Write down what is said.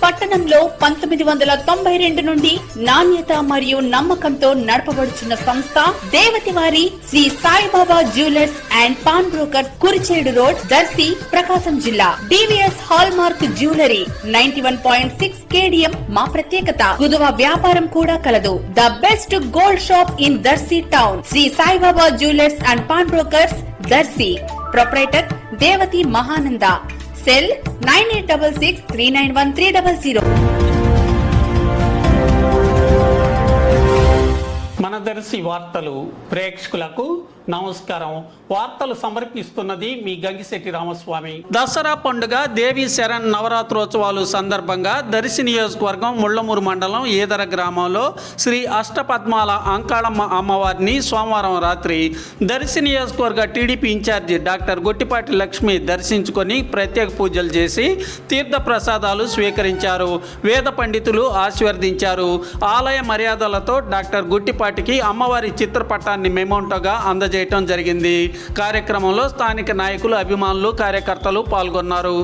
పట్టణంలో 1992 నుండి నాణ్యత మరియు నమ్మకంతో నడపబడుచున్న సంస్థ దేవతివారి Shri Saibaba jewellers and pawn brokers, Kurichedu road, Darsi, Prakasam జిల్లా. DVS hallmark jewellery 91.6 KDM మా ప్రత్యేకత. కుదువ వ్యాపారం కూడా కలదు. The best gold shop in Darsi town. Shri Saibaba jewellers and pawn brokers, Darsi. Proprietor Devati Mahananda. Cell 9866391300. మన దర్శి వార్తలు ప్రేక్షకులకు నమస్కారం. వార్తలు సమర్పిస్తున్నది మీ గంగిశెట్టి రామస్వామి. దసరా పండుగ దేవి శరణ్ నవరాత్రోత్సవాలు సందర్భంగా దర్శి నియోజకవర్గం ముళ్లమూరు మండలం ఈదర గ్రామంలో శ్రీ అష్టపద్మాల అంకాళమ్మ అమ్మవారిని సోమవారం రాత్రి దర్శి నియోజకవర్గ టీడీపీ ఇన్ఛార్జి డాక్టర్ గొట్టిపాటి లక్ష్మి దర్శించుకొని ప్రత్యేక పూజలు చేసి తీర్థ ప్రసాదాలు స్వీకరించారు. వేద పండితులు ఆశీర్వదించారు. ఆలయ మర్యాదలతో డాక్టర్ గొట్టిపాటికి అమ్మవారి చిత్రపటాన్ని మెమోంటోగా అందజేయడం జరిగింది. కార్యక్రమంలో స్థానిక నాయకులు, అభిమానులు, కార్యకర్తలు పాల్గొన్నారు.